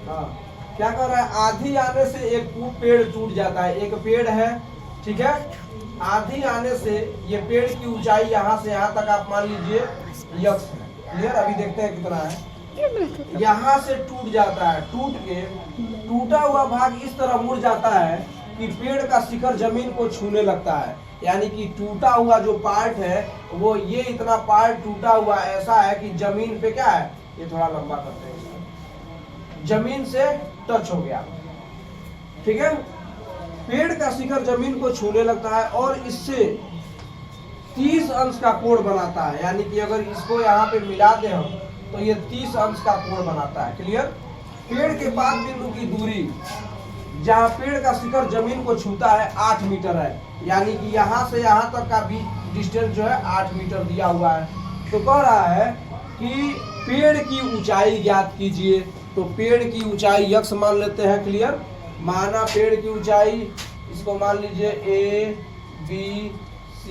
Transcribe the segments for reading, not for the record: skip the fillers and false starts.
हाँ, क्या कर रहा है, आधी आने से एक पेड़ टूट जाता है। एक पेड़ है, ठीक है, आधी आने से ये पेड़ की ऊंचाई यहाँ से यहाँ तक आप मान लीजिए यक्स है। क्लियर? अभी देखते हैं कितना है। यहाँ से टूट जाता है, टूट के टूटा हुआ भाग इस तरह मुड़ जाता है कि पेड़ का शिखर जमीन को छूने लगता है। यानी कि टूटा हुआ जो पार्ट है वो ये इतना पार्ट टूटा हुआ ऐसा है कि जमीन पे क्या है, ये थोड़ा लंबा करते हैं, जमीन से टच हो गया। ठीक है, पेड़ का शिखर जमीन को छूने लगता है और इससे 30 अंश का कोण बनाता है। यानी कि अगर इसको यहाँ पे मिला दे हम तो ये 30 अंश का कोण बनाता है। क्लियर? पेड़ के पाद बिंदु की दूरी जहाँ पेड़ का शिखर जमीन को छूता है 8 मीटर है। यानी कि यहाँ से यहाँ तक का भी डिस्टेंस जो है 8 मीटर दिया हुआ है। तो कह रहा है कि पेड़ की ऊंचाई ज्ञात कीजिए। तो पेड़ की ऊंचाई यक्स मान लेते हैं। क्लियर? माना पेड़ की ऊंचाई, इसको मान लीजिए A B C।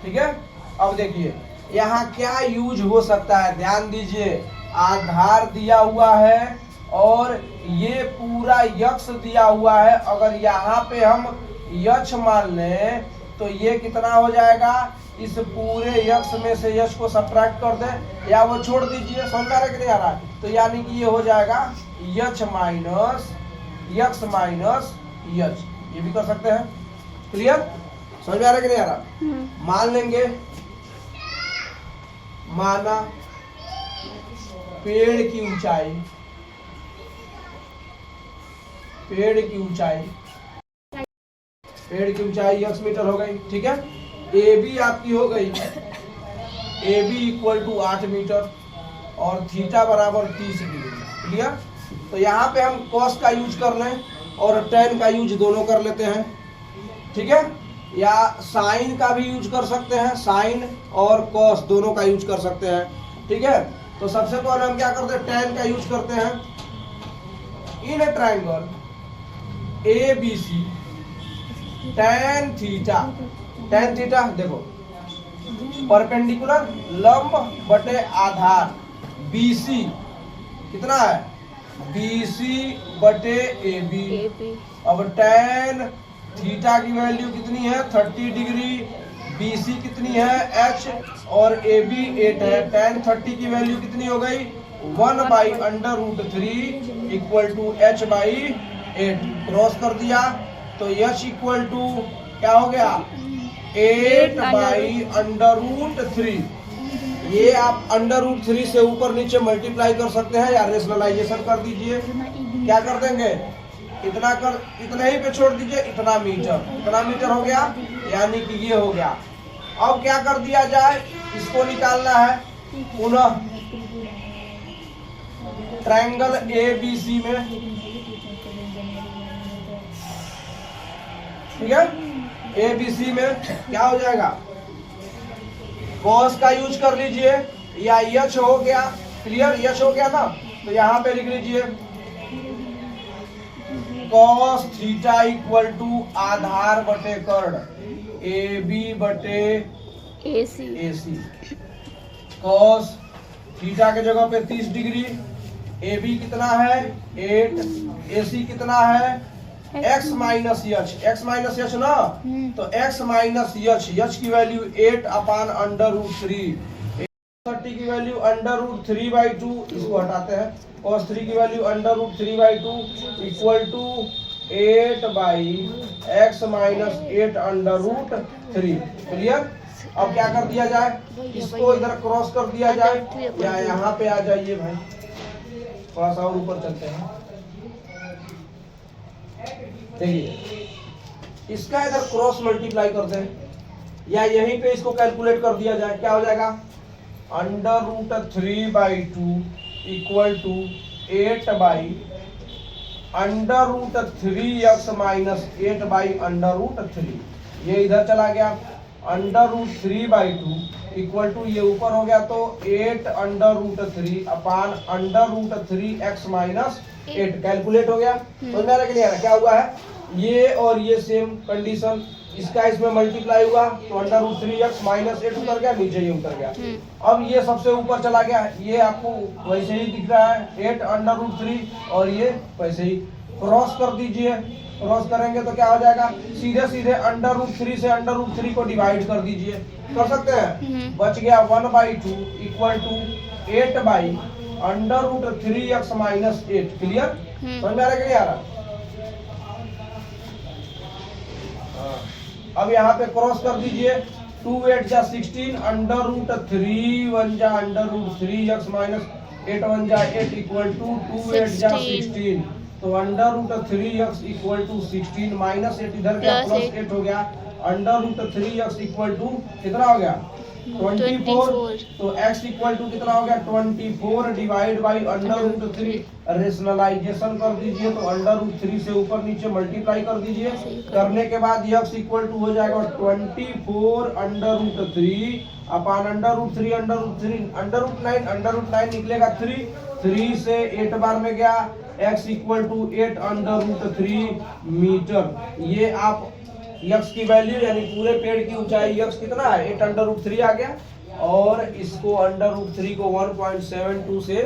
ठीक है, अब देखिए यहाँ क्या यूज हो सकता है, ध्यान दीजिए। आधार दिया हुआ है और ये पूरा यक्स दिया हुआ है। अगर यहाँ पे हम यक्स मान लें तो ये कितना हो जाएगा, इस पूरे यक्स में से यक्स को सब्ट्रैक्ट कर दें या वो छोड़ दीजिए, समझ आ रहा है कि नहीं आ रहा है? तो यानी कि ये हो जाएगा x minus x minus x, ये भी कर सकते हैं। क्लियर? समझ में आ रहा है कि नहीं आ रहा? मान लेंगे, माना पेड़ की ऊंचाई, पेड़ की ऊंचाई यक्स मीटर हो गई। ठीक है, ए बी आपकी हो गई, A B equal to 8 metre और थीटा बराबर 30 डिग्री। क्लियर? तो यहाँ पे हम कॉस का यूज कर लें और टेन का यूज दोनों कर लेते हैं। ठीक है, या साइन का भी यूज कर सकते हैं, साइन और कॉस दोनों का यूज कर सकते हैं। ठीक है, तो सबसे पहले हम क्या करते हैं, टेन का यूज करते हैं। In a triangle A B C tan theta देखो परपेंडिकुलर लंब बटे आधार BC कितना है, BC बटे AB। अब टेन थीटा की वैल्यू कितनी है 30 डिग्री, BC कितनी है H और AB 8 है। टेन 30 की वैल्यू कितनी हो गई 1/√3 equal to H by 8। Cross कर दिया तो H इक्वल टू क्या हो गया 8/√3। ये आप √3 से ऊपर नीचे मल्टीप्लाई कर सकते हैं या रेशनलाइजेशन कर दीजिए। क्या कर देंगे, इतना ही पे छोड़ दीजिए, इतना मीटर हो गया। यानी कि ये हो गया। अब क्या कर दिया जाए, इसको निकालना है पुनः ट्रायंगल ABC में। ठीक है, ABC में क्या हो जाएगा, कॉस का यूज कर लीजिए या यच हो गया। क्लियर? यच हो गया ना, तो यहाँ पे लिख लीजिए कॉस थीटा इक्वल टू आधार बटे कर्ण AB बटे AC। कॉस थीटा के जगह पे 30 डिग्री, AB कितना है 8, AC कितना है x माइनस यच ना, तो x माइनस यच की वैल्यू 8/√3। 30 की वैल्यू √3/2, इसको हटाते हैं। cos 3 की value √3/2 equal to 8/x minus 8/√3। Clear? अब क्या कर दिया जाए, इसको इधर क्रॉस कर दिया जाए या यहाँ पे आ जाइए भाई, थोड़ा सा और ऊपर चलते हैं। देखिए इसका इधर क्रॉस मल्टीप्लाई कर दें या यहीं पे इसको कैलकुलेट कर दिया जाए। क्या हो जाएगा √3/2 इक्वल टू 8/√3x माइनस 8/√3। ये इधर चला गया √3/2 इक्वल टू ये ऊपर हो गया तो 8√3 अपान √3x माइनस 8 कैलकुलेट हो गया। तो मेरा क्लियर है क्या हुआ है, ये और ये सेम कंडीशन, इसका इसमें मल्टीप्लाई हुआ तो √3x माइनस 8 उतर गया, नीचे ये उतर गया। अब ये सबसे ऊपर चला गया, ये आपको वैसे ही दिख रहा है 8√3 और ये वैसे ही क्रॉस कर दीजिए। क्रॉस करेंगे तो क्या हो जाएगा, सीधे सीधे √3 से √3 को डिवाइड कर दीजिए, कर सकते हैं। बच गया 1/2 equal to 8/√3x minus 8। Clear, समझ में आ रहा है कि नहीं आ रहा? अब यहाँ पे क्रॉस कर दीजिए, 2 8 जा 16, √3 1 जा √3x माइनस 8 1 जा 8 इक्वल टू 2 8 जा 16, तो √3x इक्वल टू 16 माइनस 8 इधर गया प्लस 8 हो गया, √3x इक्वल टू कितना हो गया 24, तो x इक्वल टू कितना हो गया 24 डिवाइड बाई √3। रेशनलाइजेशन कर दीजिए तो √3 से ऊपर नीचे मल्टीप्लाई कर दीजिए, करने के बाद x इक्वल टू हो जाएगा 24√3 अपान √3 √9 निकलेगा 3 से 8 बार में गया, x इक्वल टू 8√3 मीटर। ये आप x की वैल्यू यानी पूरे पेड़ की ऊंचाई x कितना है 8√3 आ गया, और इसको √3 को 1.72 से